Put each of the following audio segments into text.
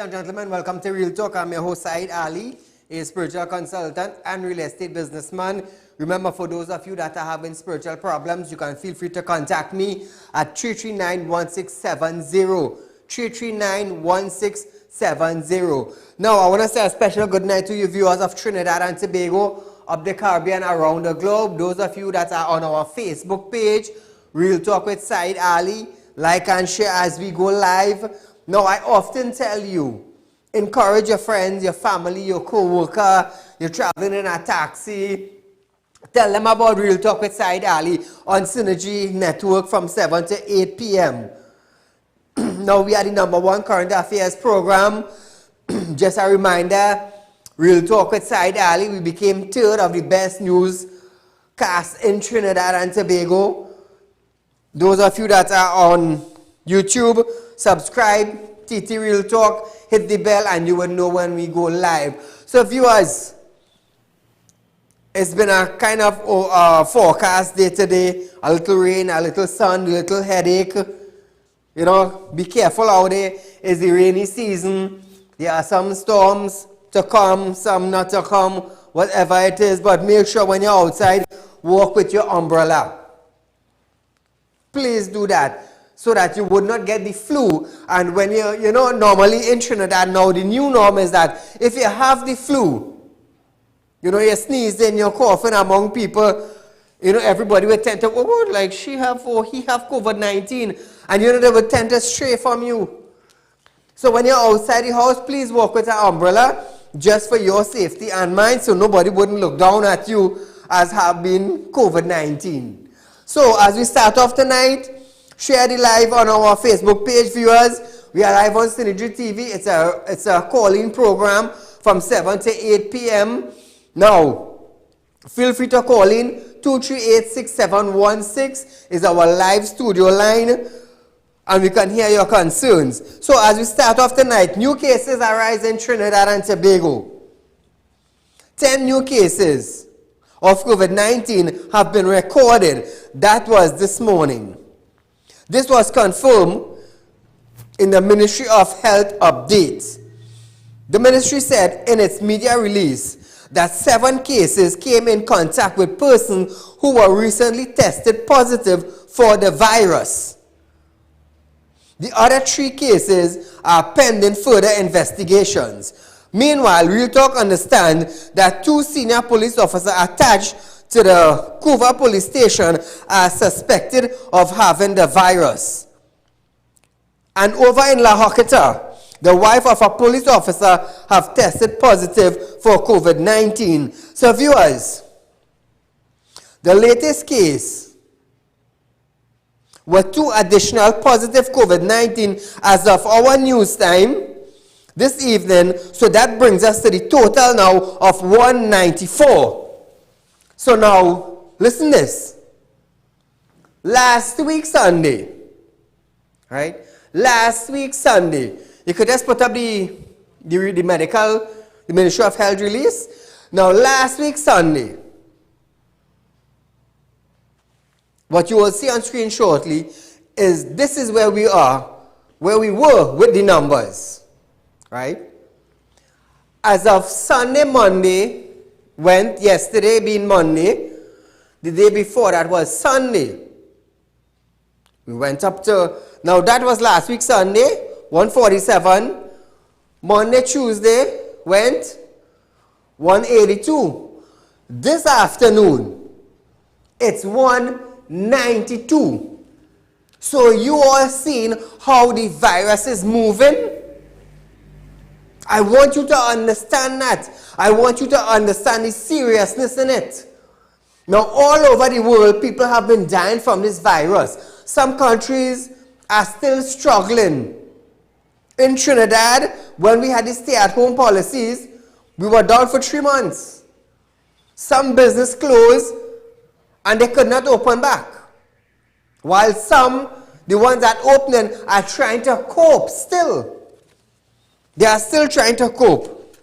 and gentlemen, welcome to Real Talk. I'm your host, Saieed Ali, a spiritual consultant and real estate businessman. Remember, for those of you that are having spiritual problems, you can feel free to contact me at 339-1670. 339-1670. Now, I want to say a special good night to you viewers of Trinidad and Tobago, of the Caribbean, around the globe. Those of you that are on our Facebook page, Real Talk with Saieed Ali, like and share as we go live. Now, I often tell you, encourage your friends, your family, your co-worker, you're traveling in a taxi. Tell them about Real Talk with Saieed Ali on Synergy Network from 7 to 8 p.m. Now, we are the #1 current affairs program. Just a reminder, Real Talk with Saieed Ali, we became third of the best newscast in Trinidad and Tobago. Those of you that are on YouTube, subscribe, TT Real Talk, hit the bell, and you will know when we go live. So viewers, it's been a kind of forecast day today. A little rain, a little sun, a little headache. You know, be careful out there. It's the rainy season. There are some storms to come, some not to come, whatever it is. But make sure when you're outside, walk with your umbrella. Please do that, so that you would not get the flu. And when you know, normally in Trinidad now, the new norm is that if you have the flu, you know, you're sneezing, you're coughing among people, you know, everybody will tend to, oh, like he have COVID-19. And you know, they will tend to stray from you. So when you're outside the house, please walk with an umbrella, just for your safety and mine, so nobody wouldn't look down at you as having COVID-19. So as we start off tonight, share the live on our Facebook page, viewers. We are live on Synergy TV. It's a call-in program from 7 to 8 p.m. Now, feel free to call in. 238-6716 is our live studio line, and we can hear your concerns. So as we start off tonight, new cases arise in Trinidad and Tobago. 10 new cases of COVID-19 have been recorded. That was this morning. This was confirmed in the Ministry of Health update. The ministry said in its media release that 7 cases came in contact with persons who were recently tested positive for the virus. The other 3 cases are pending further investigations. Meanwhile, Real Talk understands that 2 senior police officers attached to the Couva police station are suspected of having the virus. And over in La Joquita, the wife of a police officer have tested positive for COVID-19. So viewers, the latest case were 2 additional positive COVID-19 as of our news time this evening. So that brings us to the total now of 194. So now, listen this. Last week Sunday, right? Last week Sunday, you could just put up the Ministry of Health release. Now, last week Sunday, what you will see on screen shortly is this is where we are, where we were with the numbers, right? As of Sunday, Monday, went yesterday being Monday, the day before that was Sunday. We went up to, now that was last week Sunday, 147. Monday, Tuesday went 182. This afternoon, it's 192. So you all seen how the virus is moving? I want you to understand that. I want you to understand the seriousness in it. Now, all over the world, people have been dying from this virus. Some countries are still struggling. In Trinidad, when we had the stay-at-home policies, we were down for 3 months. Some business closed, and they could not open back. While some, the ones that opening, are trying to cope still. They are still trying to cope.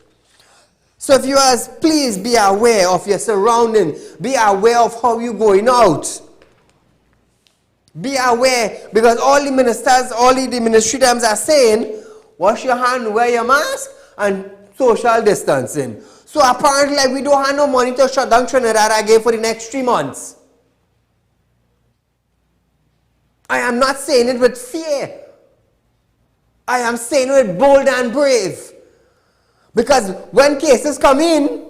So viewers, please be aware of your surrounding. Be aware of how you're going out. Be aware, because all the ministers, all the ministry teams are saying, wash your hand, wear your mask, and social distancing. So apparently, like, we don't have no money to shut down Trinidad again for the next 3 months. I am not saying it with fear. I am saying it bold and brave. Because when cases come in,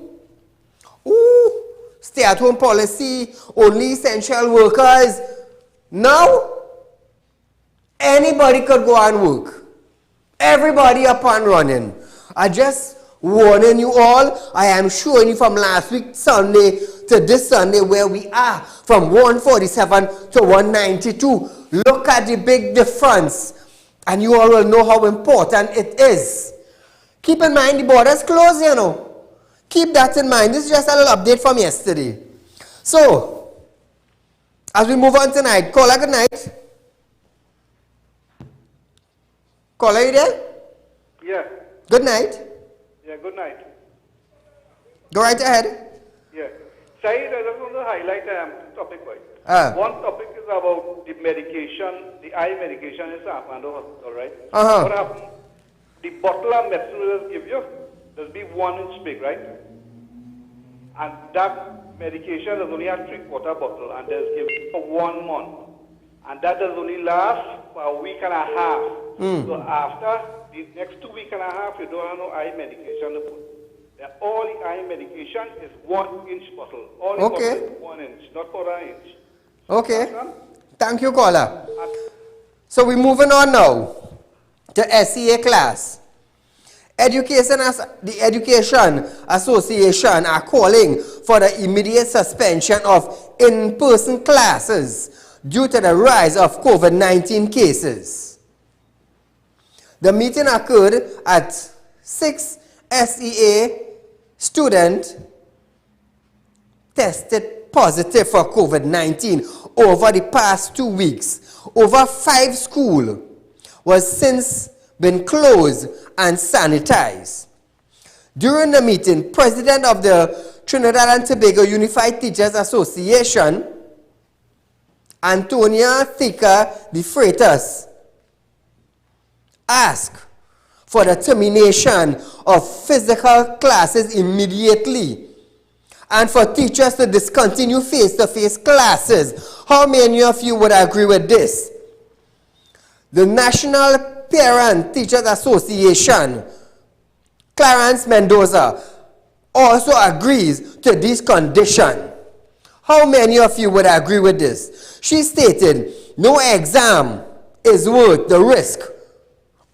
stay-at-home policy, only essential workers. Now, anybody could go and work. Everybody up and running. I just warning you all, I am showing you from last week Sunday to this Sunday where we are, from 147 to 192. Look at the big difference, and you all will know how important it is. Keep in mind the borders closed, you know. Keep that in mind. This is just a little update from yesterday. So, as we move on tonight, caller, good night. Caller, you there? Yeah. Good night. Yeah, good night. Go right ahead. Yeah. Saeed, I just want to highlight topic wise. One topic is about the medication, the eye medication in Sapando Hospital, right? What happened? The bottle of medicine will give you, there'll be 1 inch big, right? And that medication is only a 3/4 bottle, and they'll give you for 1 month. And that does only last for a week and a half. So after the next 2 weeks and a half, you don't have no eye medication to put. All the eye medication is 1 inch bottle. All the bottle is 1 inch, not 1/4 inch. Okay. Thank you, caller. So we're moving on now to SEA class. The Education Association are calling for the immediate suspension of in-person classes due to the rise of COVID-19 cases. The meeting occurred at 6 SEA students tested positive for COVID-19 over the past 2 weeks. Over 5 schools was since been closed and sanitized. During the meeting, President of the Trinidad and Tobago Unified Teachers Association, Antonia Thika de Freitas, asked for the termination of physical classes immediately and for teachers to discontinue face-to-face classes. How many of you would agree with this? The National Parent Teachers Association, Clarence Mendoza, also agrees to this condition. How many of you would agree with this? She stated, no exam is worth the risk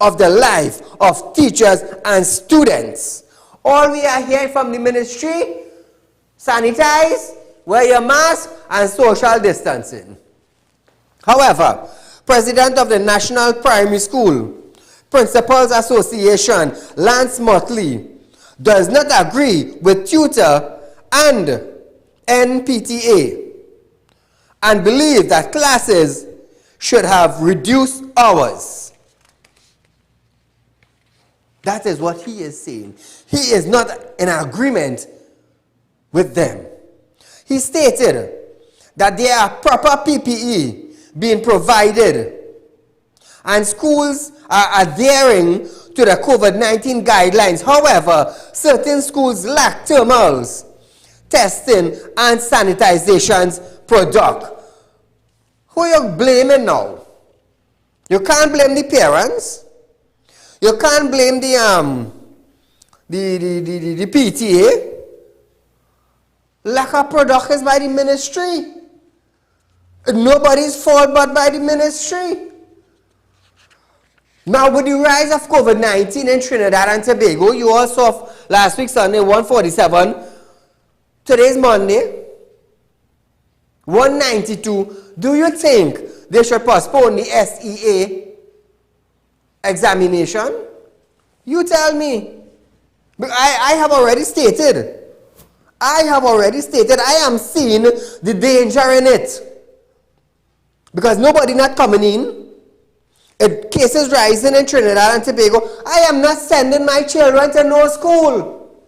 of the life of teachers and students. All we are hearing from the ministry, sanitize, wear your mask, and social distancing. However, President of the National Primary School Principals Association, Lance Motley, does not agree with tutor and NPTA and believes that classes should have reduced hours. That is what he is saying. He is not in agreement with them. He stated that there are proper PPE being provided and schools are adhering to the COVID-19 guidelines. However, certain schools lack thermals, testing, and sanitizations product. Who are you blaming now? You can't blame the parents. You can't blame the PTA. Lack of product is by the ministry. Nobody's fault but by the ministry. Now, with the rise of COVID-19 in Trinidad and Tobago, you all saw last week Sunday 147, today's Monday 192. Do you think they should postpone the SEA examination? You tell me. I have already stated. I am seeing the danger in it. Because nobody not coming in. Cases rising in Trinidad and Tobago. I am not sending my children to no school.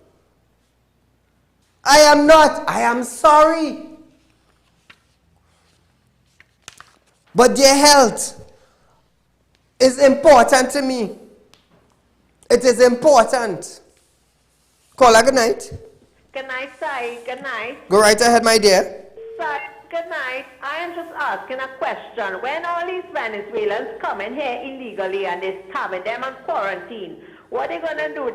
I am not. I am sorry. But their health is important to me. It is important. Caller, good night. Good night, Saeed. Good night. Go right ahead, my dear. Saeed, good night. I am just asking a question. When all these Venezuelans come in here illegally and they're having them on quarantine, what are they going to do?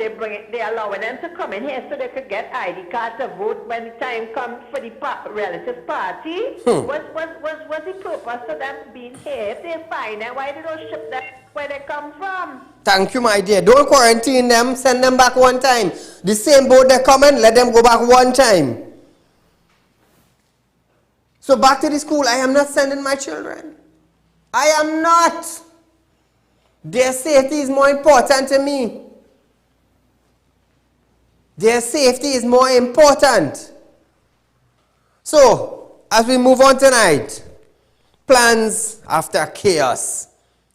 They're allowing them to come in here so they could get ID cards to vote when the time comes for the relative party? What's the purpose of them being here? If they're fine, then why they don't ship them where they come from? Thank you, my dear. Don't quarantine them. Send them back one time. The same boat they come in, let them go back one time. So back to the school. I am not sending my children. I am not. Their safety is more important to me. Their safety is more important. So, as we move on tonight, plans after chaos.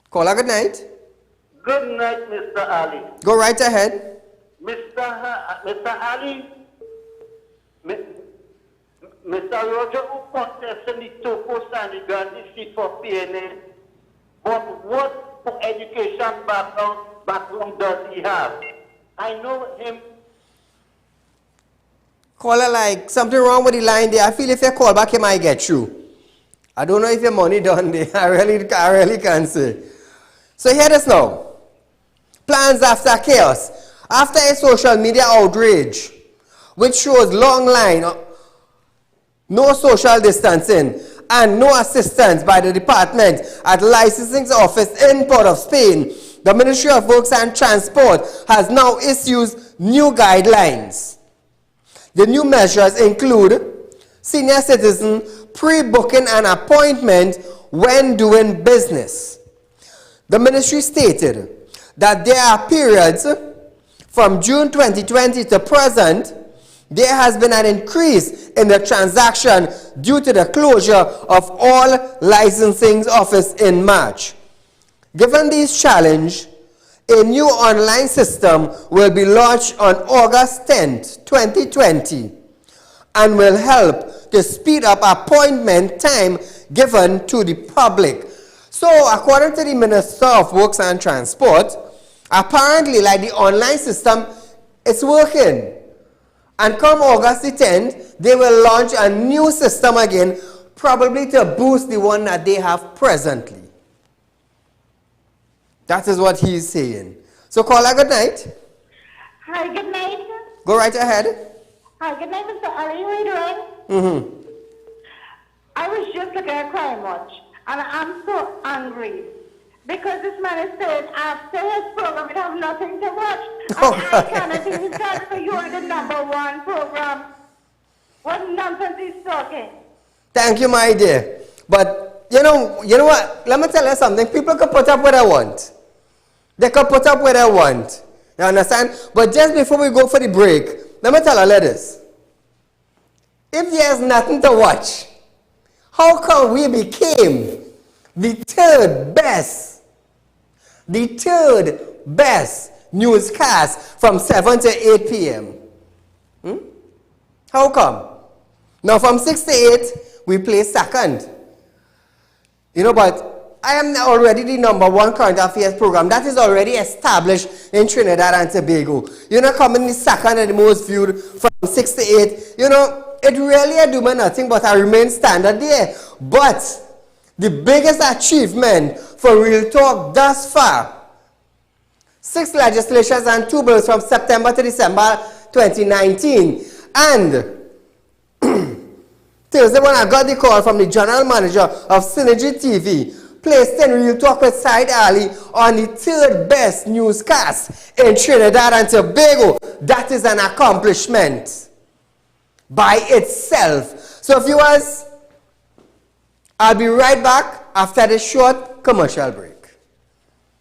Caller, good night. Good night, Mr. Ali. Go right ahead. Mr. Ali, Mr. Roger, who contested the Toko and the Gandhi seat for PNA, but what education background does he have? I know him. Caller, like something wrong with the line there. I feel if you call back, you might get through. I don't know if your money done there. I really can't say. So hear this now. Plans after chaos. After a social media outrage, which shows long line, no social distancing, and no assistance by the department at licensing office in Port of Spain, the Ministry of Works and Transport has now issued new guidelines. The new measures include senior citizen pre-booking an appointment when doing business. The ministry stated that there are periods from June 2020 to present, there has been an increase in the transaction due to the closure of all licensing office in March. Given these challenges, a new online system will be launched on August 10th, 2020 and will help to speed up appointment time given to the public. So, according to the Minister of Works and Transport, apparently, like the online system, it's working. And come August the 10th, they will launch a new system again, probably to boost the one that they have presently. That is what he is saying. So, caller, good night. Hi, good night. Go right ahead. Hi, good night, Mr. Ali. How are you doing? I was just looking at Crime Watch, and I'm so angry. Because this man is saying, after his program, we have nothing to watch. I cannot even tell for you are the #1 program. What nonsense he's talking. Thank you, my dear. But, you know what? Let me tell you something. People can put up what they want. They can put up what they want. You understand? But just before we go for the break, let me tell you this. If there's nothing to watch, how come we became the third best newscast from 7 to 8 p.m.? How come? Now from 6 to 8, we play second. You know, but I am already the #1 current affairs program. That is already established in Trinidad and Tobago. You know, coming the second and the most viewed from 6 to 8. You know, it really I do nothing but I remain standard there. But the biggest achievement for Real Talk thus far, 6 legislations and 2 bills from September to December 2019. And Thursday when I got the call from the general manager of Synergy TV, placed in Real Talk with Saieed Ali on the third best newscast in Trinidad and Tobago. That is an accomplishment by itself. So viewers, I'll be right back after this short commercial break.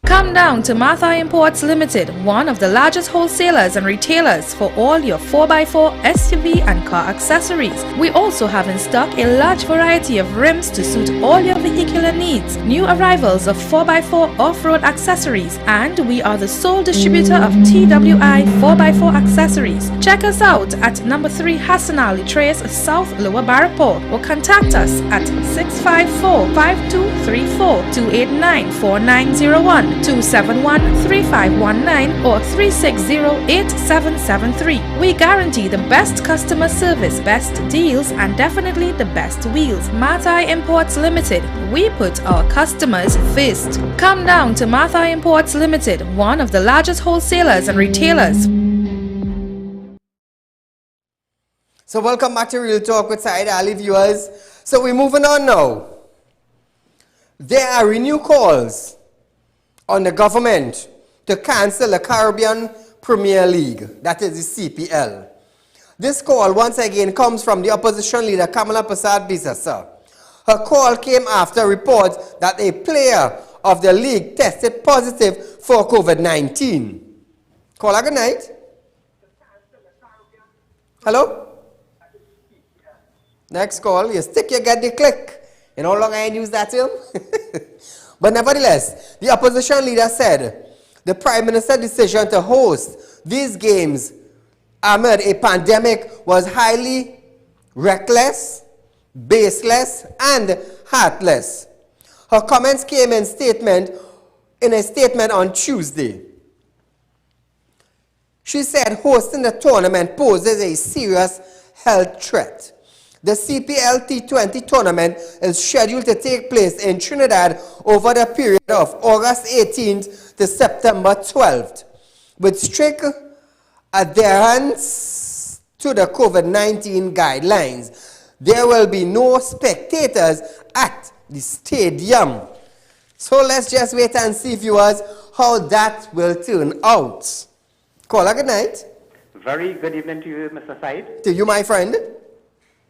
Come down to Martha Imports Limited, one of the largest wholesalers and retailers for all your 4x4, SUV and car accessories. We also have in stock a large variety of rims to suit all your vehicular needs, new arrivals of 4x4 off-road accessories, and we are the sole distributor of TWI 4x4 accessories. Check us out at number 3 Hassan Ali Trace, South Lower Barrapore, or contact us at 654-5234-289-4901. 271-3519 or 360-8773. We guarantee the best customer service, best deals, and definitely the best wheels. Mathai Imports Limited. We put our customers first. Come down to Mathai Imports Limited, one of the largest wholesalers and retailers. So welcome back to Real Talk with Saieed Ali, viewers. So we're moving on now. There are renewed calls on the government to cancel the Caribbean Premier League, that is the CPL. This call once again comes from the opposition leader Kamala Persad-Bissessar. Her call came after reports that a player of the league tested positive for COVID-19. Caller, good night. Hello? Next call, you stick, you get the click. You no longer use that term. But nevertheless, the opposition leader said the Prime Minister's decision to host these games amid a pandemic was highly reckless, baseless, and heartless. Her comments came in a statement on Tuesday. She said hosting the tournament poses a serious health threat. The CPL T20 tournament is scheduled to take place in Trinidad over the period of August 18th to September 12th. With strict adherence to the COVID-19 guidelines, there will be no spectators at the stadium. So let's just wait and see, viewers, how that will turn out. Caller, good night. Very good evening to you, Mr. Said. To you, my friend.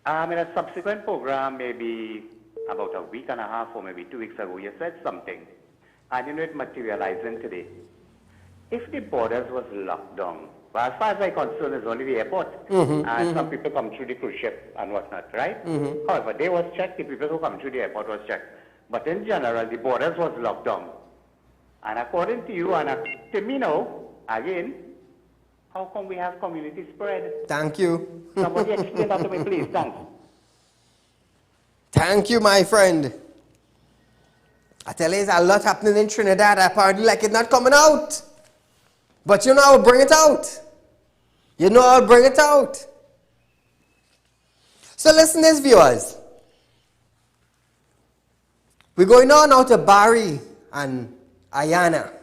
In a subsequent program, maybe about a week and a half or maybe 2 weeks ago, you said something, and you know it materializing today. If the borders was locked down, well, as far as I'm concerned, it's only the airport, and some people come through the cruise ship and whatnot, right? However, they was checked, the people who come through the airport was checked. But in general, the borders was locked down. And according to you, and to me now, again, how come we have community spread? Thank you. Somebody explain that to me, please. Thanks. Thank you, my friend. I tell you, there's a lot happening in Trinidad. Apparently, like it's not coming out. But you know I'll bring it out. You know I'll bring it out. So listen, this, viewers. We're going on now to Barry and Ayana.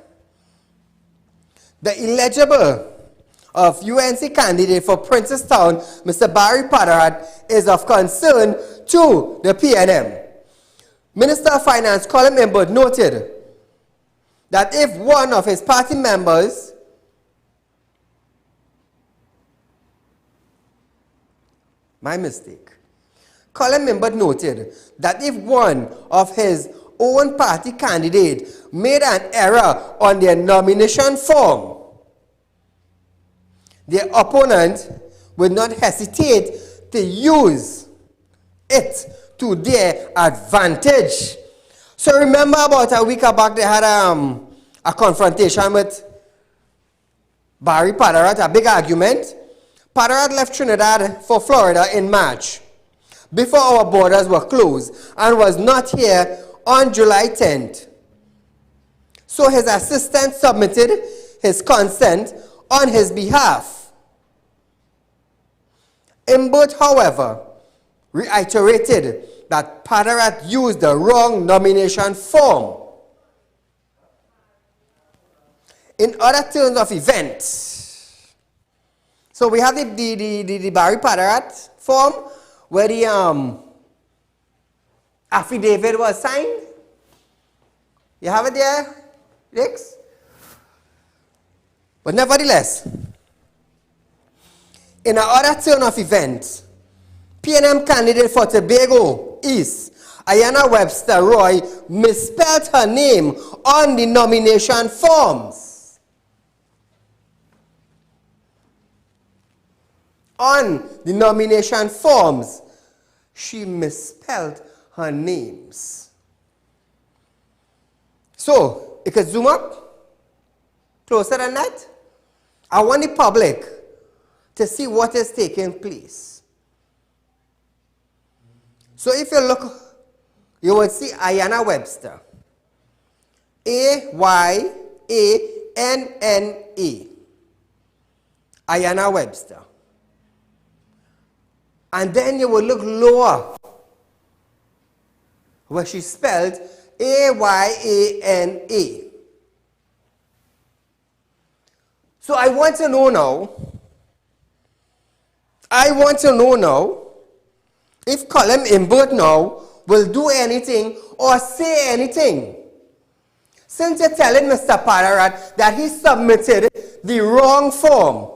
The eligible of UNC candidate for Princestown, Mr. Barry Padarat, is of concern to the PNM. Minister of Finance Colin Imbud noted that if one of his party members Colin Imbud noted that if one of his own party candidate made an error on their nomination form, their opponent would not hesitate to use it to their advantage. So remember about a week back they had a confrontation with Barry Padarat, a big argument. Padarat left Trinidad for Florida in March before our borders were closed and was not here on July 10th. So his assistant submitted his consent on his behalf. Imbud, however, reiterated that Padarat used the wrong nomination form. In other terms of events, so we have the Barry Padarat form where the affidavit was signed. You have it there, Rix? But nevertheless, in another turn of events, PNM candidate for Tobago East, Ayana Webster Roy, misspelled her name on the nomination forms. On the nomination forms, she misspelled her names. So, you can zoom up closer than that. I want the public to see what is taking place. So if you look, you will see Ayana Webster. A-Y-A-N-N-A. Ayanna Webster. And then you will look lower, where she spelled A-Y-A-N-A. So I want to know now, if column Imbert now will do anything or say anything. Since you're telling Mr. Padarat that he submitted the wrong form.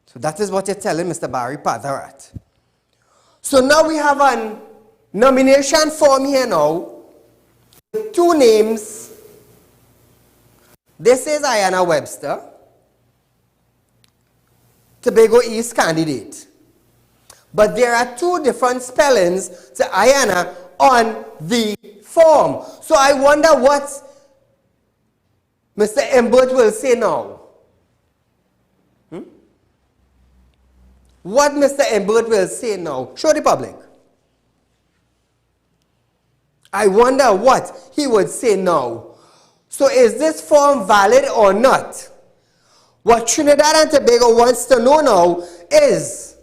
So that is what you're telling Mr. Barry Padarat. So now we have a nomination form here now. Two names. This is Ayanna Webster, Tobago East candidate. But there are two different spellings to Ayanna on the form. So I wonder what Mr. Imbert will say now. What Mr. Imbert will say now. Show the public. I wonder what he would say now. So is this form valid or not? What Trinidad and Tobago wants to know now is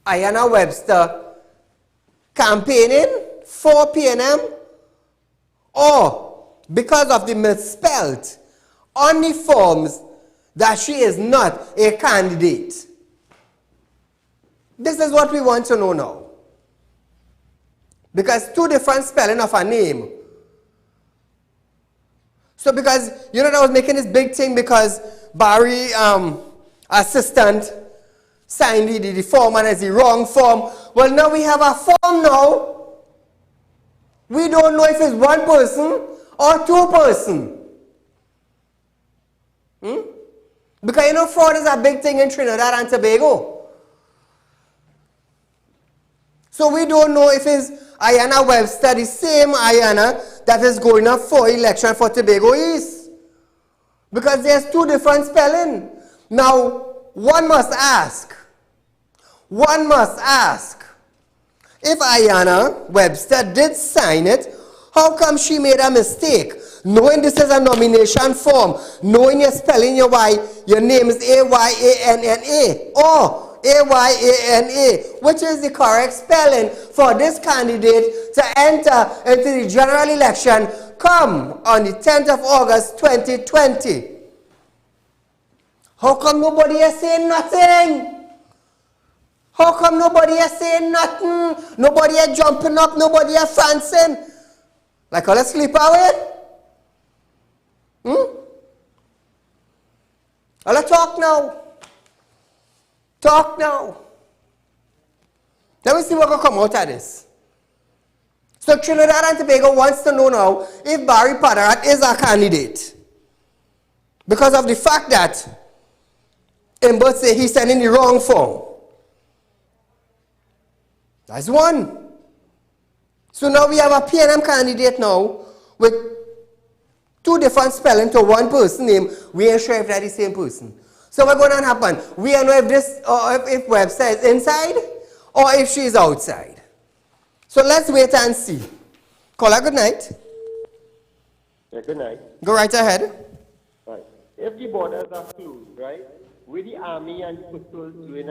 Ayanna Webster campaigning for PNM, or because of the misspelled on the forms that she is not a candidate? This is what we want to know now. Because two different spelling of her name. So because, you know, that was making this big thing because Barry, assistant, signed the form and it's the wrong form. Well, now we have a form now. We don't know if it's one person or two person. Because, you know, fraud is a big thing in Trinidad and Tobago. So we don't know if it's Ayanna Webster, the same Ayanna that is going up for election for Tobago East. Because there's two different spelling. Now, one must ask, if Ayanna Webster did sign it, how come she made a mistake? Knowing this is a nomination form, knowing you're spelling your name is A-Y-A-N-N-A, or A-Y-A-N-A, which is the correct spelling for this candidate to enter into the general election come on the 10th of August 2020. How come nobody is saying nothing? How come nobody is saying nothing? Nobody is jumping up, nobody is prancing? Like all a sleep away? All talk now. Talk now. Let me see what will come out of this. So Trinidad and Tobago wants to know now if Barry Padarat is a candidate. Because of the fact that Imbert say he's sending the wrong form. That's one. So now we have a PNM candidate now with two different spelling to one person name. We ain't sure if they're the same person. So what's going to happen? We don't know if this, or if Webster is inside, or if she's outside. So let's wait and see. Caller, good night. Yeah, good night. Go right ahead. Right. If the borders are closed, right, with the army and the patrol doing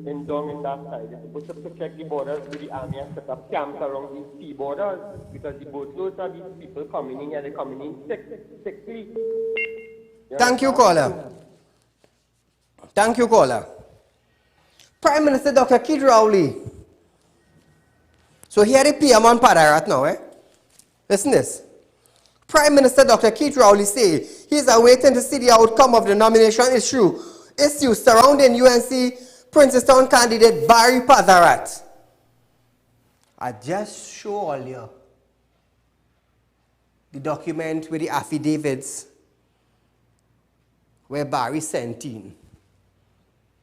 in down in that side, they're supposed to protect the borders with the army and set up camps around these sea borders, because the boatloads are these people coming in and they're coming in sickly. Thank you, caller. Thank you, caller. Prime Minister Dr. Keith Rowley. So here the PM on Padarat now, eh? Listen this. Prime Minister Dr. Keith Rowley say he's awaiting to see the outcome of the nomination issue surrounding UNC Princeton candidate Barry Padarat. I just show all you the document with the affidavits where Barry sent in,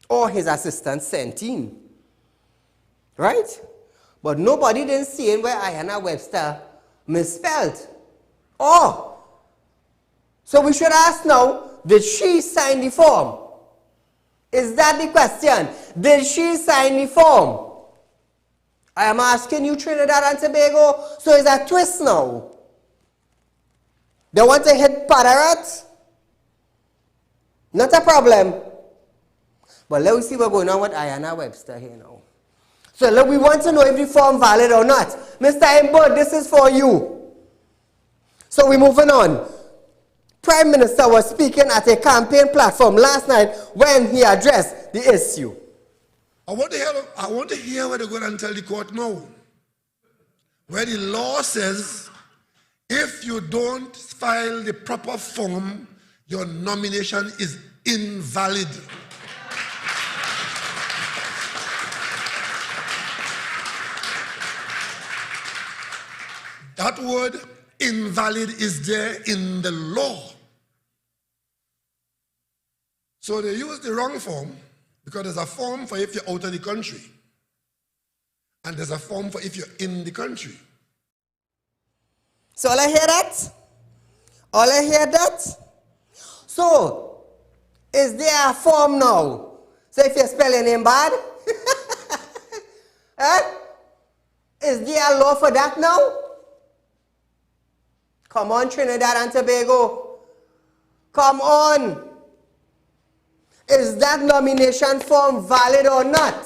or his assistant sent in, right? But nobody didn't see it where Ayanna Webster misspelled. Oh, so we should ask now, did she sign the form? Is that the question? Did she sign the form? I am asking you, Trinidad and Tobago, so is that twist now? They want to hit Padarat? Not a problem. But let us see what's going on with Ayanna Webster here now. So look, we want to know if the form valid or not. Mr. Imbo, this is for you. So we're moving on. Prime Minister was speaking at a campaign platform last night when he addressed the issue. I want to hear what they're going to tell the court now. Where the law says, if you don't file the proper form, your nomination is invalid. That word invalid is there in the law. So they use the wrong form because there's a form for if you're out of the country. And there's a form for if you're in the country. So all I hear that? All I hear that? So, is there a form now? So if you spell your name bad? Is there a law for that now? Come on, Trinidad and Tobago. Come on. Is that nomination form valid or not?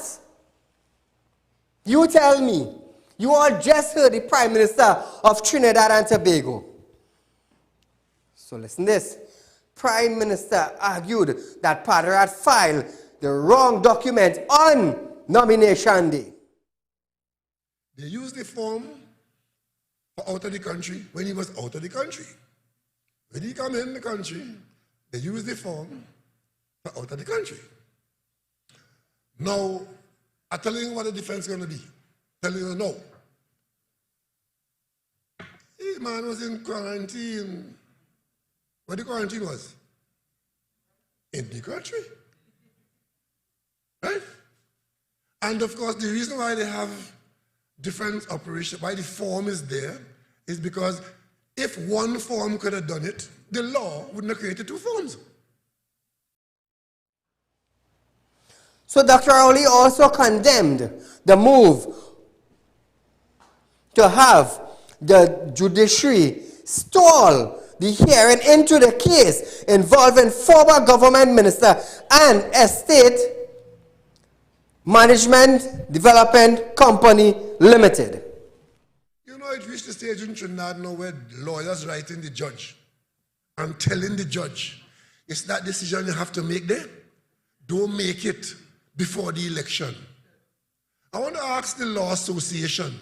You tell me. You all just heard the Prime Minister of Trinidad and Tobago. So listen to this. Prime Minister argued that Padarat filed the wrong document on nomination day. They used the form for out of the country when he was out of the country. When he come in the country, they used the form for out of the country. Now, I'm telling you what the defense is going to be. Telling you no. This man was in quarantine. Where the quarantine was? In the country. Right? And of course, the reason why they have different operations, why the form is there, is because if one form could have done it, the law wouldn't have created two forms. So Dr. Ali also condemned the move to have the judiciary stall the hearing into the case involving former government minister and estate management development company limited. You know, it reached the stage in Trinidad now where lawyers writing the judge and telling the judge, it's that decision you have to make there. Don't make it before the election. I want to ask the Law Association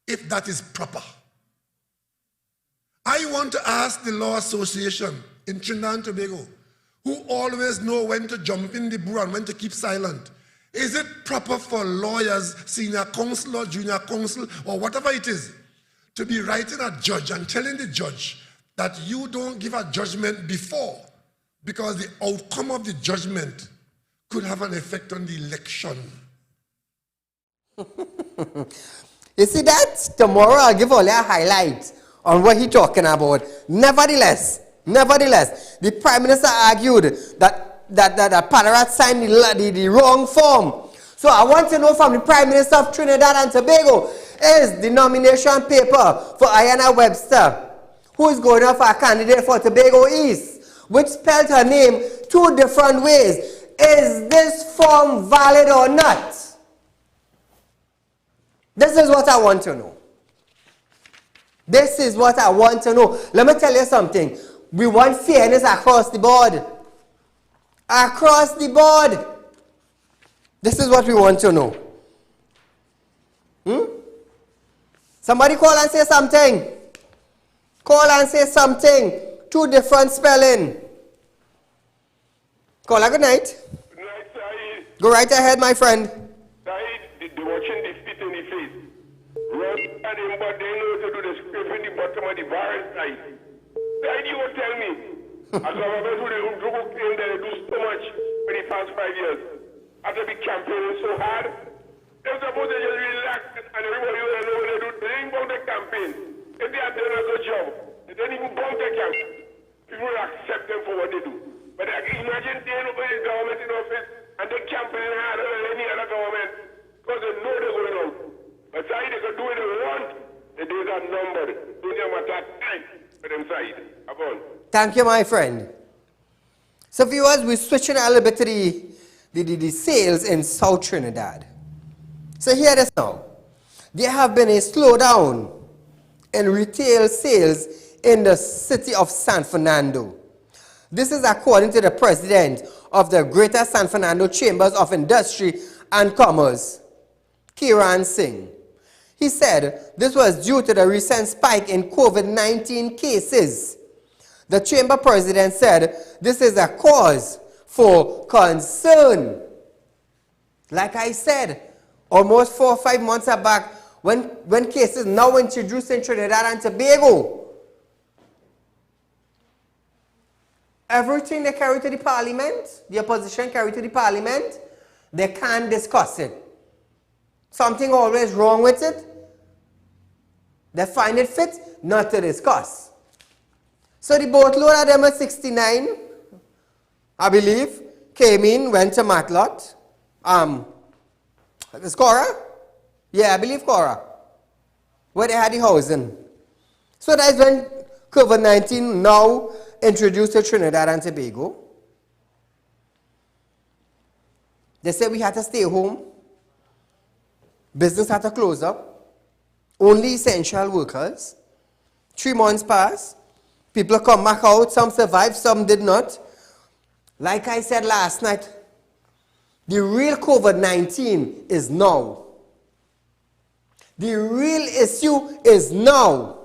if that is proper. I want to ask the Law Association in Trinidad and Tobago, who always know when to jump in the brew and when to keep silent. Is it proper for lawyers, senior counsel or junior counsel or whatever it is, to be writing a judge and telling the judge that you don't give a judgment before because the outcome of the judgment could have an effect on the election? You see that? Tomorrow I'll give all a highlight on what he's talking about. Nevertheless, the Prime Minister argued that Padarat signed the wrong form. So I want to know from the Prime Minister of Trinidad and Tobago, is the nomination paper for Ayanna Webster, who is going up for a candidate for Tobago East, which spelled her name two different ways. Is this form valid or not? This is what I want to know. This is what I want to know. Let me tell you something. We want fairness across the board. Across the board. This is what we want to know. Somebody call and say something. Call and say something. Two different spelling. Caller, good night. Good night, Saeed. Go right ahead, my friend. Saeed, they're watching the spit in the face. Run at him, but they know to do the scrape in the bottom of the bar side. Saeed, you will tell me. As government who claim that they do so much for the past 5 years. After the campaigning so hard, they're supposed to just relax and everybody will know what they do. They ain't about the campaign. If they are doing a good job, they don't even bump the campaign. People will accept them for what they do. But imagine they know the government in office and they campaign harder than any other government because they know they're going out. But But side they can do what they want. The days are numbered. Don't have a time for them side. Abon. Thank you, my friend. So viewers, we're switching a little bit to the sales in South Trinidad. So hear this now. There have been a slowdown in retail sales in the city of San Fernando. This is according to the president of the Greater San Fernando Chambers of Industry and Commerce, Kiran Singh. He said this was due to the recent spike in COVID-19 cases. The chamber president said this is a cause for concern. Like I said, almost 4 or 5 months back, when cases now introduced in Trinidad and Tobago, everything they carry to the parliament, the opposition carry to the parliament, they can't discuss it. Something always wrong with it. They find it fit not to discuss. So the boatload of them at 69, I believe, came in, went to Matlot. It's Cora? Yeah, I believe Cora. Where they had the housing. So that's when COVID-19 now introduced to Trinidad and Tobago. They said we had to stay home. Business had to close up. Only essential workers. 3 months passed. People come back out. Some survived, some did not. Like I said last night, the real COVID-19 is now. The real issue is now.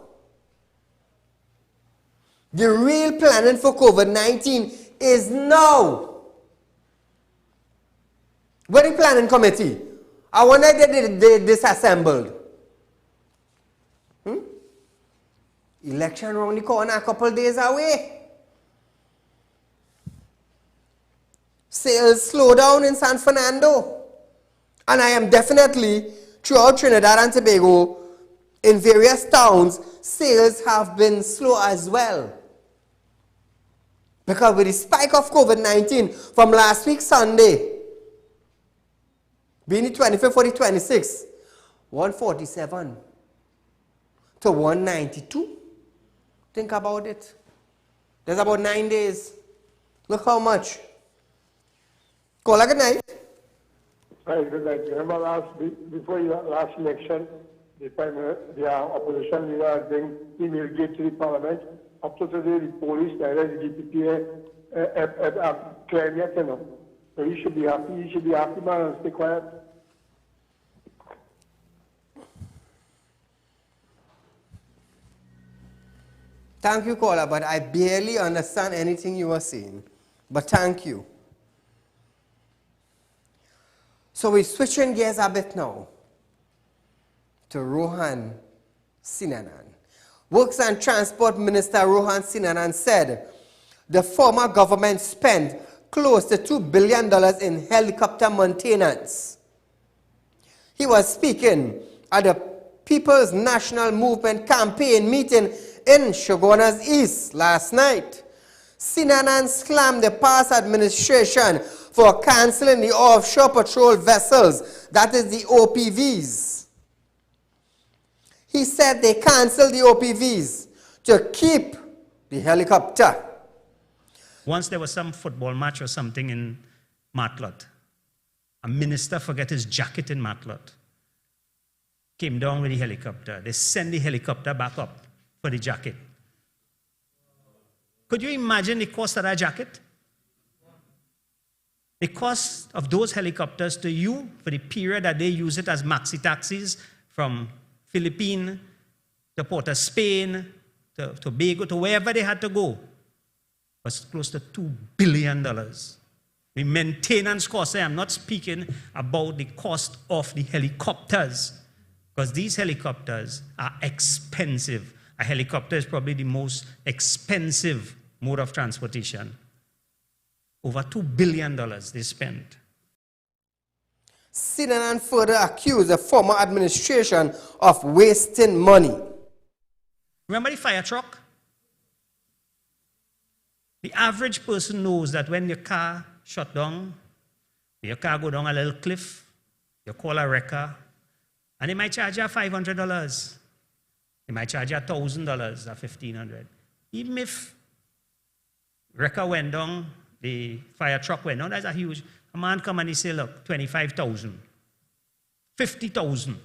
The real planning for COVID-19 is now. Where the planning committee? I wonder if they disassembled. Election around the corner, a couple days away. Sales slow down in San Fernando. And I am definitely, throughout Trinidad and Tobago, in various towns, sales have been slow as well. Because with the spike of COVID-19 from last week Sunday, being the 25th or the 26th, 147 to 192. Think about it. There's about 9 days. Look how much. Caller, good night. Hi, good night. Remember before your last election, the opposition leader had been email gate to the parliament. Up to today, the police, the DPP, claim yet, you know. So you should be happy. You should be happy, man, and stay quiet. Thank you, caller, but I barely understand anything you are saying. But thank you. So we're switching gears a bit now to Rohan Sinanan. Works and Transport Minister Rohan Sinanan said the former government spent close to $2 billion in helicopter maintenance. He was speaking at the People's National Movement campaign meeting in Shogunas East last night. Sinanan slammed the past administration for cancelling the offshore patrol vessels, that is the OPVs. He said they cancelled the OPVs to keep the helicopter. Once there was some football match or something in Matlot. A minister forgot his jacket in Matlot. Came down with the helicopter. They sent the helicopter back up for the jacket. Could you imagine the cost of that jacket? The cost of those helicopters to you for the period that they use it as maxi taxis from Philippines to Port of Spain to Tobago to wherever they had to go was close to $2 billion. The maintenance cost, I am not speaking about the cost of the helicopters, because these helicopters are expensive. A helicopter is probably the most expensive mode of transportation. Over $2 billion they spent. Sinanan further accused the former administration of wasting money. Remember the fire truck? The average person knows that when your car shut down, your car go down a little cliff, you call a wrecker, And they might charge you $500. They might charge you $1,000 or $1,500. Even if wrecker went down, the fire truck went down, that's a huge... A man come and he say, look, 25,000, 50,000,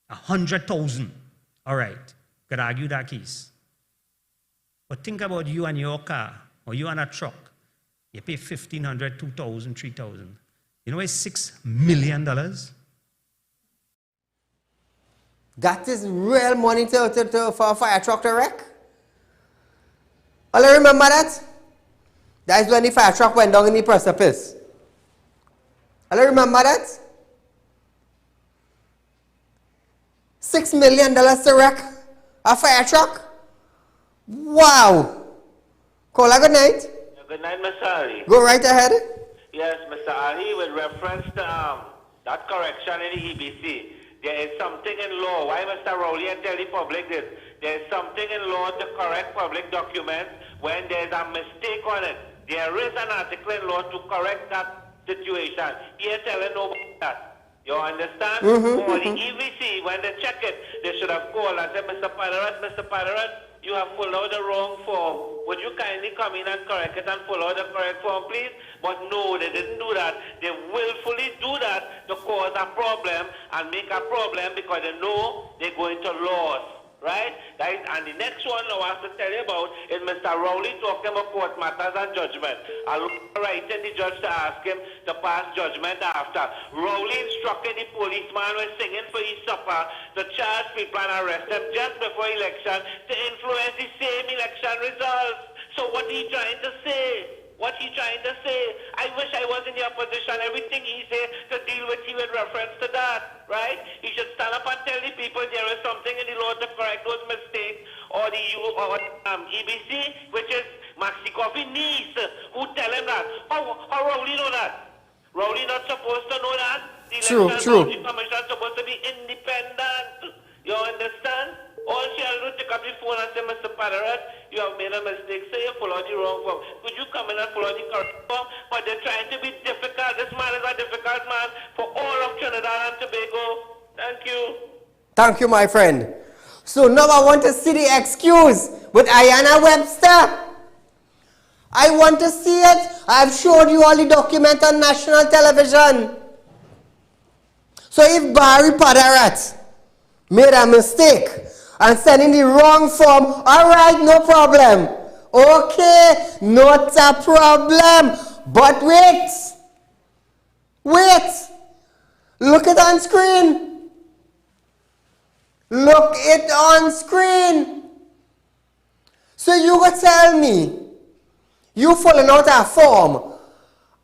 100,000. All right, could argue that case. But think about you and your car, or you and a truck. You pay $1,500, $2,000, $3,000. You know it's $6 million? That is real money for a fire truck to wreck. All I remember that? That is when the fire truck went down in the precipice. All I remember that? $6 million to wreck a fire truck? Wow. Caller, good night. Good night, Mr. Ali. Go right ahead. Yes, Mr. Ali, with reference to that correction in the EBC, there is something in law. Why Mr. Rowley and tell the public this? There is something in law to correct public documents when there is a mistake on it. There is an article in law to correct that situation. Here telling nobody that. You understand? Or the EVC, when they check it, they should have called and said, Mr. Padarat, you have pulled out the wrong form. Would you kindly come in and correct it and pull out the correct form, please? But no, they didn't do that. They willfully do that to cause a problem and make a problem because they know they're going to loss. Right? And the next one I want to tell you about is Mr. Rowley talking about court matters and judgment. I look writing the judge to ask him to pass judgment after. Rowley instructed the policeman when singing for his supper to charge people and arrest them just before election to influence the same election results. So what are you trying to say? What he trying to say? I wish I was in the opposition. Everything he said to deal with you with reference to that, right? He should stand up and tell the people there is something in the law to correct those mistakes, or the EBC, which is Maxi Coffee niece, who tell him that. How Rowley know that? Rowley not supposed to know that. The election commission is supposed to be independent. You understand? All she has to take up the phone and say, Mr. Padarat, you have made a mistake. Say you followed the wrong form. Could you come in and follow the correct form? But they're trying to be difficult. This man is a difficult man for all of Trinidad and Tobago. Thank you. Thank you, my friend. So now I want to see the excuse with Ayanna Webster. I want to see it. I've showed you all the document on national television. So if Barry Padarat made a mistake and sending the wrong form, all right, no problem. Okay, not a problem. But wait. Look it on screen. Look it on screen. So you go tell me, you filling out a form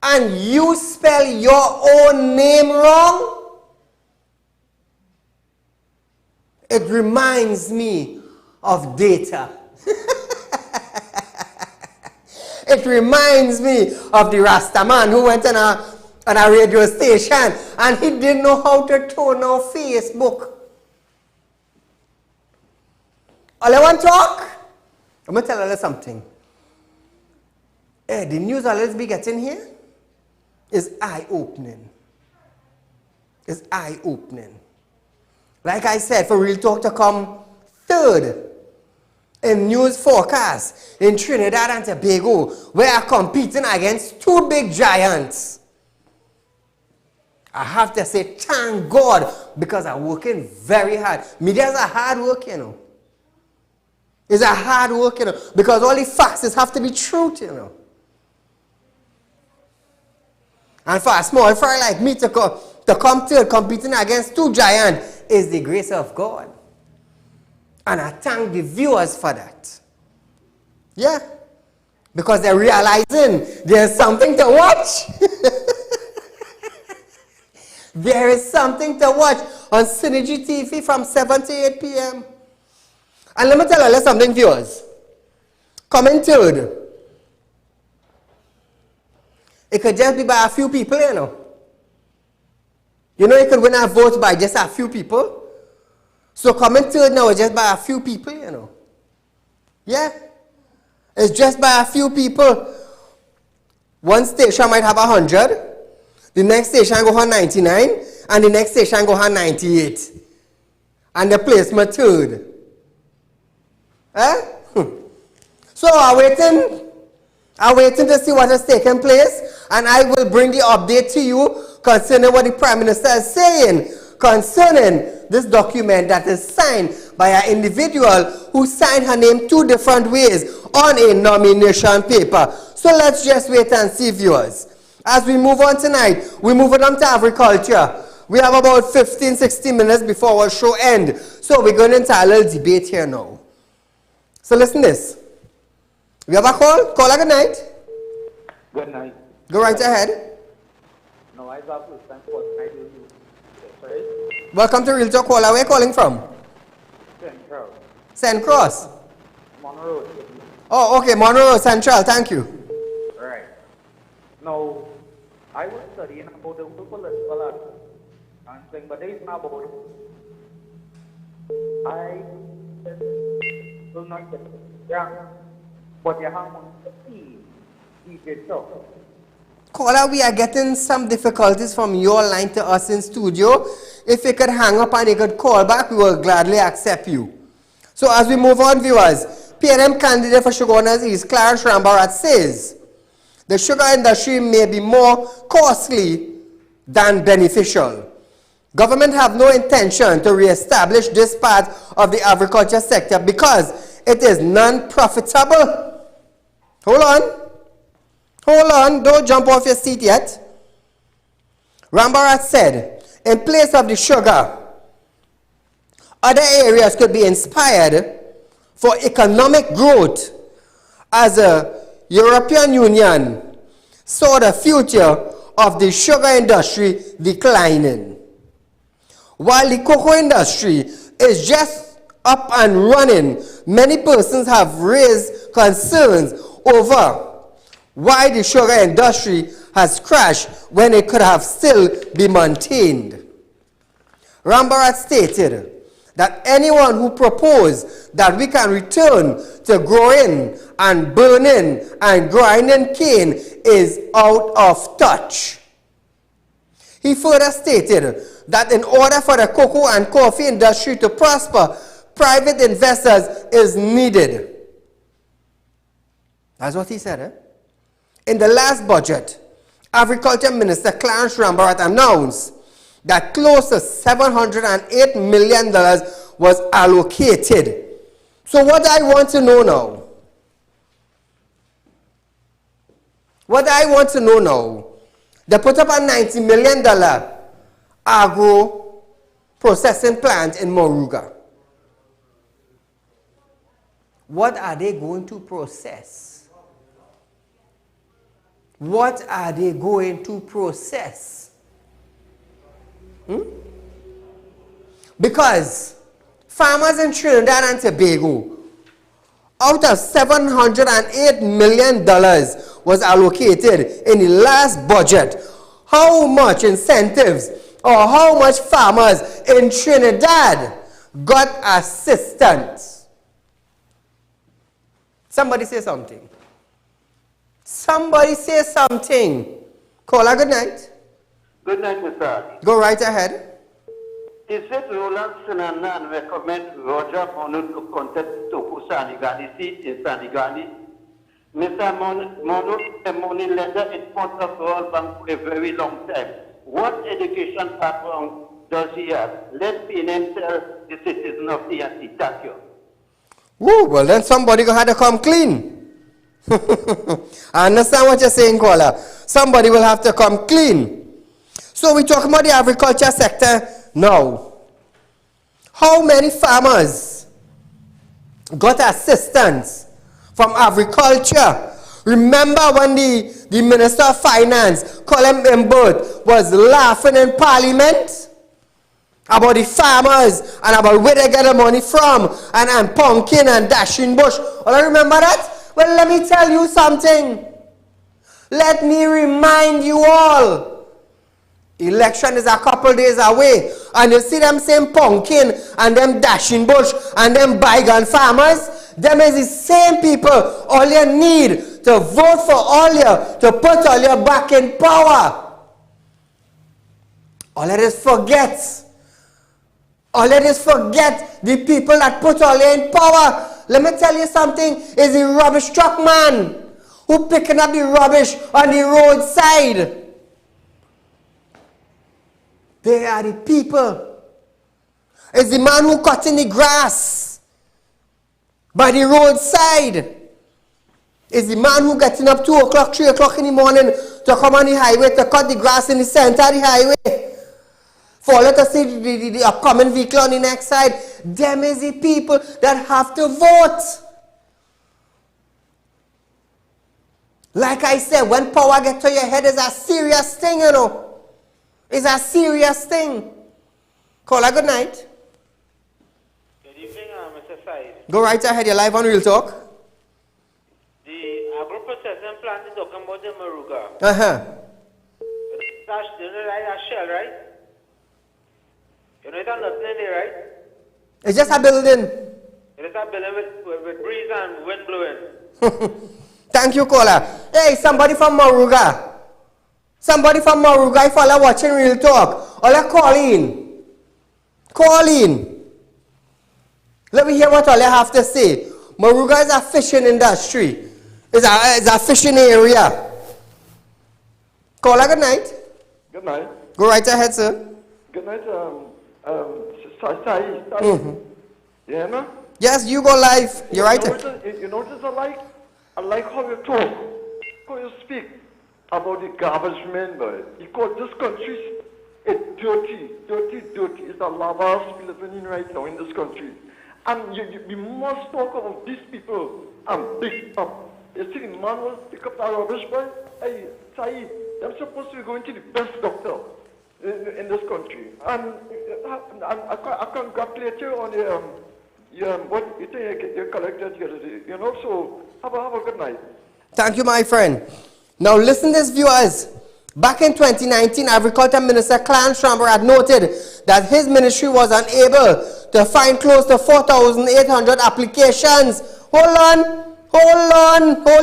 and you spell your own name wrong? It reminds me of data. It reminds me of the Rasta man who went on a radio station and he didn't know how to turn on Facebook. All I want to talk? I'm going to tell you something. The news I'll be getting here is eye-opening. It's eye-opening. Like I said, for Real Talk to come third in news forecast in Trinidad and Tobago, we are competing against two big giants. I have to say, thank God, because I'm working very hard. Media is a hard work, you know. It's a hard work, you know, because all the facts have to be truth, you know. And for a small fry like me to come third competing against two giants is the grace of God. And I thank the viewers for that. Yeah. Because they're realizing there's something to watch. There is something to watch on Synergy TV from 7 to 8 p.m. And let me tell you something, viewers. Coming third. It could just be by a few people, you know. You know, you could win a vote by just a few people. So coming third now is just by a few people, you know. Yeah. It's just by a few people. One station might have 100. The next station go on 99. and the next station go have 98. And the placement third. So I'm waiting to see what has taken place, and I will bring the update to you concerning what the Prime Minister is saying concerning this document that is signed by an individual who signed her name 2 different ways on a nomination paper. So let's just wait and see, viewers. As we move on tonight, we move on to agriculture. We have about 15-16 minutes before our show ends. So we're going into a little debate here now. So listen to this. We have a call? Caller, good night. Good night. Go right ahead. No, I got first time for night. Sorry? Welcome to Real Talk Caller. Where are you calling from? Central. St. Cross? Monroe. Oh, okay. Monroe Central. Thank you. Right. Now, I was studying about the political and thing, but there is not about it. I will not get it. Yeah. But you have to see it so. Caller, we are getting some difficulties from your line to us in studio. If you could hang up and you could call back, we will gladly accept you. So as we move on, viewers, PNM candidate for Sugar Owners East, Clarence Rambarat, says the sugar industry may be more costly than beneficial. Government have no intention to re-establish this part of the agriculture sector because it is non-profitable. Hold on, don't jump off your seat yet. Rambarat said, in place of the sugar, other areas could be inspired for economic growth as the European Union saw the future of the sugar industry declining. While the cocoa industry is just up and running, many persons have raised concerns over why the sugar industry has crashed when it could have still been maintained. Rambarat stated that anyone who proposed that we can return to growing and burning and grinding cane is out of touch. He further stated that in order for the cocoa and coffee industry to prosper, private investors is needed. That's what he said, eh? In the last budget, Agriculture Minister Clarence Rambarat announced that close to $708 million was allocated. So what I want to know now, they put up a $90 million agro processing plant in Moruga. What are they going to process? What are they going to process? Because farmers in Trinidad and Tobago, out of $708 million was allocated in the last budget, how much incentives or how much farmers in Trinidad got assistance? Somebody say something. Somebody say something. Caller, good night. Good night, Mr. Ali. Go right ahead. Is it Roland Sinanan recommend Roger Monut to contest Toku Sanigali seat in Sanigali? Mr. Monut, a money lender in front of World Bank for a very long time. What education background does he have? Let PNM tell the citizen of TNT. Thank you. Woo, well then somebody had to come clean. I understand what you're saying, caller. Somebody will have to come clean. So we talk about the agriculture sector now. How many farmers got assistance from agriculture? Remember when the Minister of Finance, Colin Imbert, was laughing in Parliament about the farmers and about where they get the money from and pumpkin and dashing bush. All I remember that? Well, let me tell you something. Let me remind you all. Election is a couple days away. And you see them same pumpkin and them dashing bush and them bygone farmers. Them is the same people. All you need to vote for all you, to put all your back in power. All let us forget. All let us forget the people that put all in power. Let me tell you something. Is the rubbish truck man who picking up the rubbish on the roadside. They are the people. It's the man who cutting the grass by the roadside. It's the man who getting up 2 o'clock, 3 o'clock in the morning to come on the highway to cut the grass in the center of the highway. For let us see the upcoming vehicle on the next side. Them is the people that have to vote. Like I said, when power gets to your head, it's a serious thing, you know. It's a serious thing. Caller, good night. Good evening, Mr. Said. Go right ahead, you're live on Real Talk. The agro-processing plant is talking about the Maruga. Uh-huh. That's that shell, right? You know it's nothing in there, right? It's just a building. It is a building with breeze and wind blowing. Thank you, caller. Hey, somebody from Maruga. Somebody from Maruga, if all are watching Real Talk, all are call in. Call in. Let me hear what all you have to say. Maruga is a fishing industry. It's a fishing area. Caller, good night. Good night. Go right ahead, sir. Good night, Saieed. Yeah, no? Yes, you go live. You're right. You notice I like how you talk, how you speak about the garbage men, boy. Because this country is dirty. It's the lava we living in right now in this country. And we must talk about these people and big up. You see, the man will pick up the rubbish, boy. Hey, Saieed, I'm supposed to be going to the best doctor in this country. And I congratulate you on what you think you collected here today. You know, so have a good night. Thank you, my friend. Now listen this, viewers. Back in 2019, Agriculture Minister Clarence Schramber had noted that his ministry was unable to find close to 4,800 applications. Hold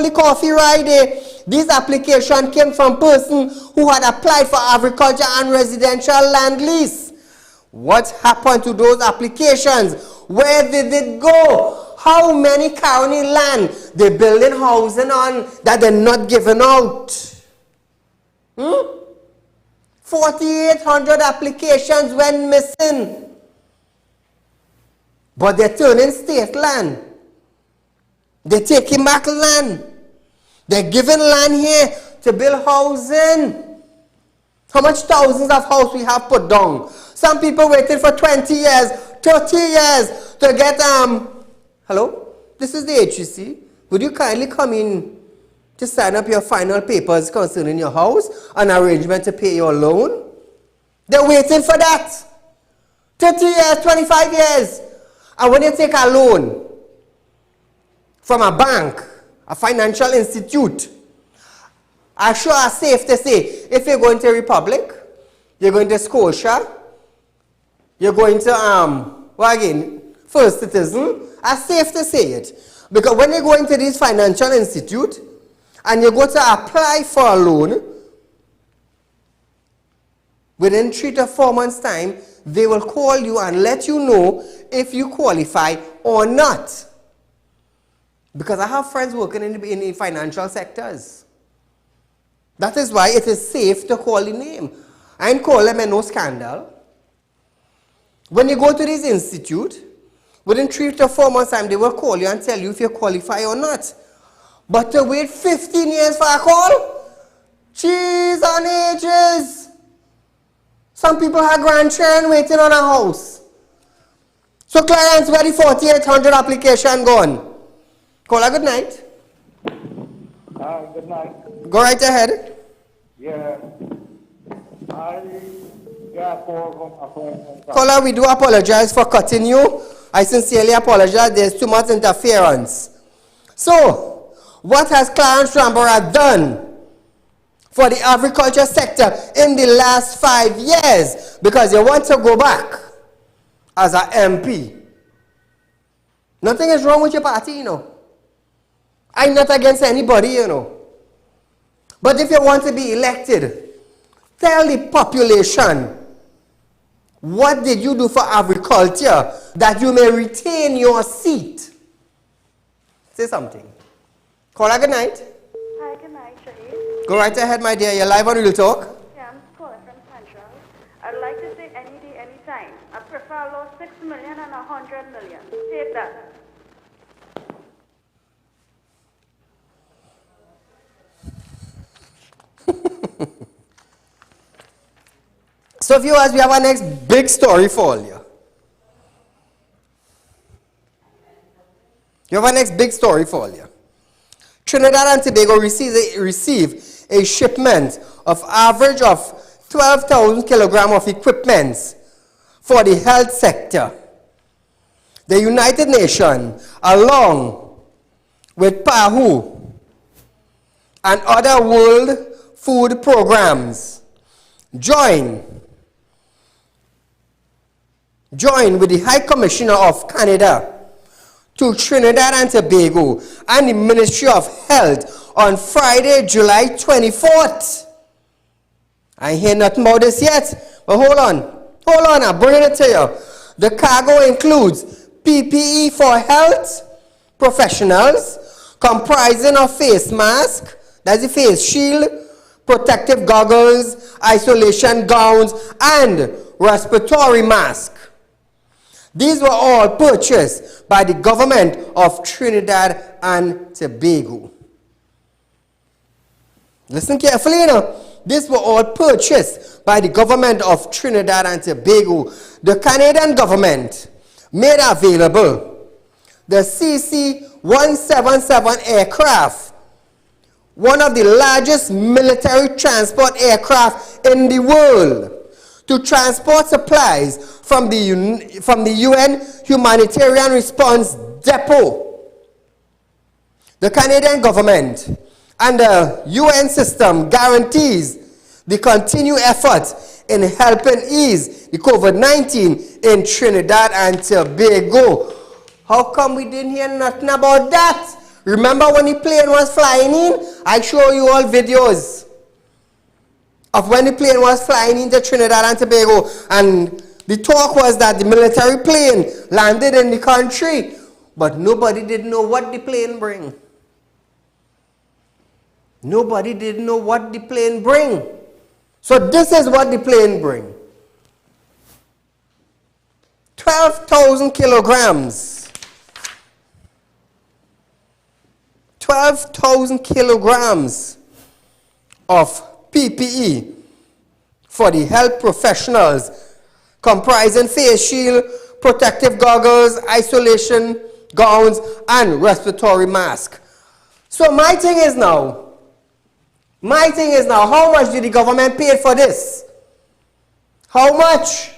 the coffee right there. These applications came from persons who had applied for agriculture and residential land lease. What happened to those applications? Where did it go? How many county land they building housing on that they're not giving out? 4,800 applications went missing. But they're turning state land. They're taking back land. They're giving land here to build housing. How much thousands of houses we have put down? Some people waited for 20 years, 30 years to get, hello? This is the HEC. Would you kindly come in to sign up your final papers concerning your house, an arrangement to pay your loan? They're waiting for that. 30 years, 25 years. And when you take a loan from a bank, a financial institute, I'm sure it's safe to say, if you're going to Republic, you're going to Scotia, you're going to, First Citizen, it's safe to say it. Because when you go into these financial institute, and you go to apply for a loan, within 3 to 4 months' time, they will call you and let you know if you qualify or not. Because I have friends working in the financial sectors. That is why it is safe to call the name. I ain't call them in no scandal. When you go to this institute, within 3 to 4 months' time, they will call you and tell you if you qualify or not. But to wait 15 years for a call? Cheese on ages. Some people have grandchildren waiting on a house. So Clarence, where the 4,800 application gone? Caller, good night. Good night. Go right ahead. Yeah. I got a call from a friend. Caller, we do apologize for cutting you. I sincerely apologize. There's too much interference. So, what has Clarence Schramber done for the agriculture sector in the last 5 years? Because you want to go back as an MP. Nothing is wrong with your party, you know. I'm not against anybody, you know. But if you want to be elected, tell the population What did you do for agriculture that you may retain your seat? Say something. Call her good night. Hi, good night, Saieed. Go right ahead, my dear. You're live on Real Talk. Yeah, I'm calling from Central. I'd like to say any day, any time. I prefer a law 6 million and 100 million. Take that. So viewers, we have our next big story for all you. You have our next big story for all you. Trinidad and Tobago received a shipment of average of 12,000 kilograms of equipment for the health sector. The United Nations, along with PAHU and other world food programs, join with the High Commissioner of Canada to Trinidad and Tobago and the Ministry of Health on Friday, July 24th. I ain't hear nothing about this yet, but hold on, I'm bringing it to you. The cargo includes PPE for health professionals, comprising of face mask, that's the face shield, protective goggles, isolation gowns, and respiratory mask. These were all purchased by the government of Trinidad and Tobago. Listen carefully, you know. These were all purchased by the government of Trinidad and Tobago. The Canadian government made available the CC-177 aircraft, one of the largest military transport aircraft in the world, to transport supplies from the UN Humanitarian Response Depot. The Canadian government and the UN system guarantees the continued effort in helping ease the COVID-19 in Trinidad and Tobago. How come we didn't hear nothing about that? Remember when the plane was flying in? I show you all videos of when the plane was flying into Trinidad and Tobago, and the talk was that the military plane landed in the country, but nobody didn't know what the plane bring. Nobody didn't know what the plane bring. So this is what the plane bring. 12,000 kilograms. 12,000 kilograms of PPE for the health professionals, comprising face shield, protective goggles, isolation gowns, and respiratory mask. So my thing is now, how much did the government pay for this? How much?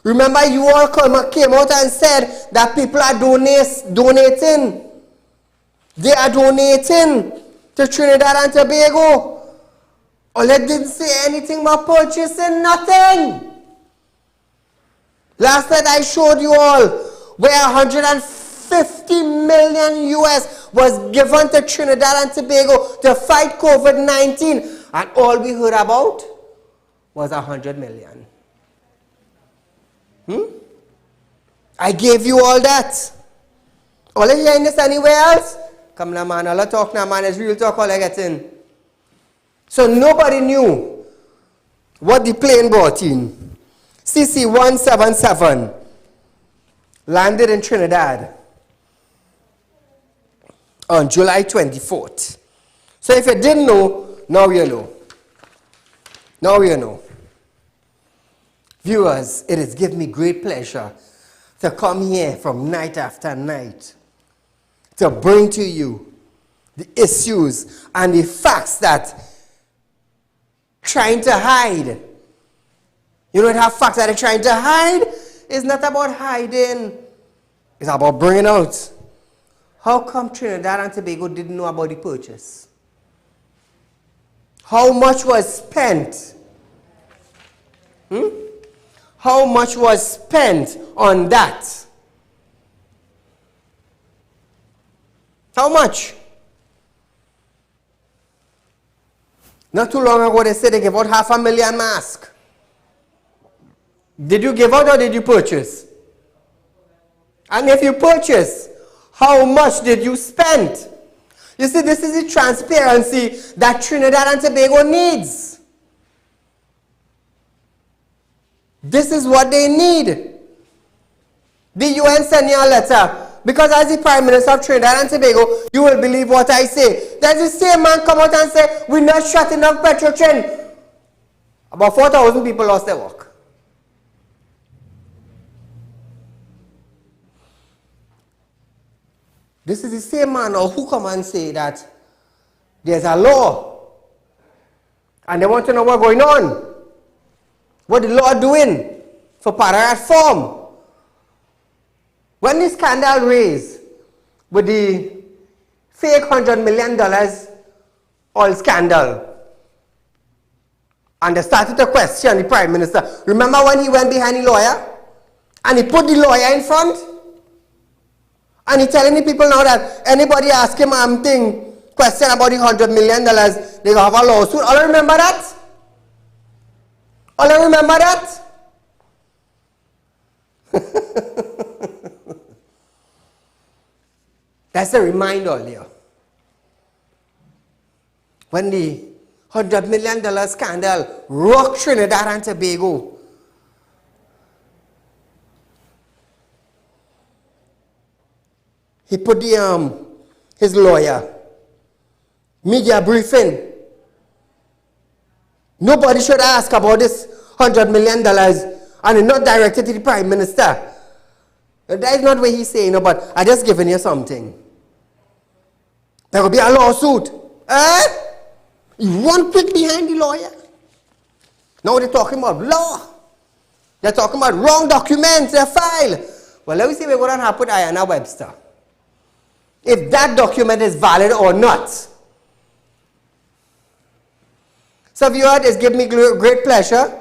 Remember, you all came out and said that people are donating. They are donating to Trinidad and Tobago. All they didn't say anything about purchasing, nothing. Last night I showed you all where 150 million US was given to Trinidad and Tobago to fight COVID-19, and all we heard about was 100 million. I gave you all that. All you hearing this anywhere else? Come now, man, all I talk now, man, is real talk all I get in. So nobody knew what the plane brought in. CC-177 landed in Trinidad on July 24th. So if you didn't know, now you know. Now you know. Viewers, it has given me great pleasure to come here from night after night to bring to you the issues and the facts that trying to hide. You don't have facts that they're trying to hide. It's not about hiding. It's about bringing out. How come Trinidad and Tobago didn't know about the purchase? How much was spent? How much was spent on that? How much? Not too long ago, they said they gave out 500,000 masks. Did you give out or did you purchase? And if you purchase, how much did you spend? You see, this is the transparency that Trinidad and Tobago needs. This is what they need. The UN sent you a letter, because as the Prime Minister of Trinidad and Tobago, you will believe what I say. There's the same man come out and say, we're not shutting down Petrochin. About 4,000 people lost their work. This is the same man who come and say that there's a law and they want to know what's going on. What the law doing for para reform. When the scandal raised with the fake $100 million oil scandal, and they started to question the Prime Minister. Remember when he went behind the lawyer and he put the lawyer in front? And he telling the people now that anybody ask him question about the $100 million, they have a lawsuit. All I remember that? All I remember that? That's a reminder there. When the $100 million scandal rocked Trinidad and Tobago, he put his lawyer, media briefing. Nobody should ask about this $100 million and it's not directed to the Prime Minister. That is not what he's saying, but I just giving you something. There will be a lawsuit. You one quick behind the lawyer. Now they're talking about law. They're talking about wrong documents, their file. Well, let me see what's going to happen with Ayanna Webster. If that document is valid or not. So viewers, it's given me great pleasure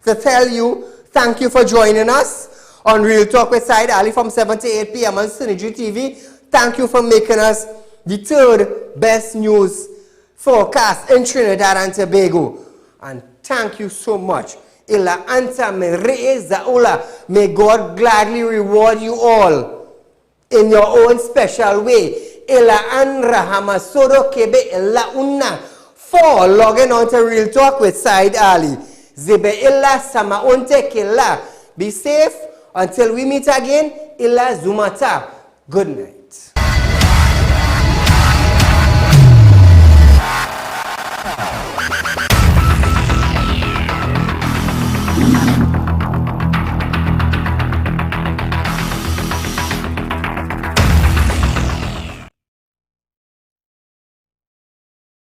to tell you thank you for joining us on Real Talk with Saieed Ali from 7 to 8 p.m. on Synergy TV. Thank you for making us the third best news forecast in Trinidad and Tobago. And thank you so much. Ila anta me re'ezaula. May God gladly reward you all in your own special way. Ila an rahamasodo kebe illa unna. For logging on to Real Talk with Saieed Ali. Zebe illa sama unte killa. Be safe until we meet again. Illa zumata. Good night.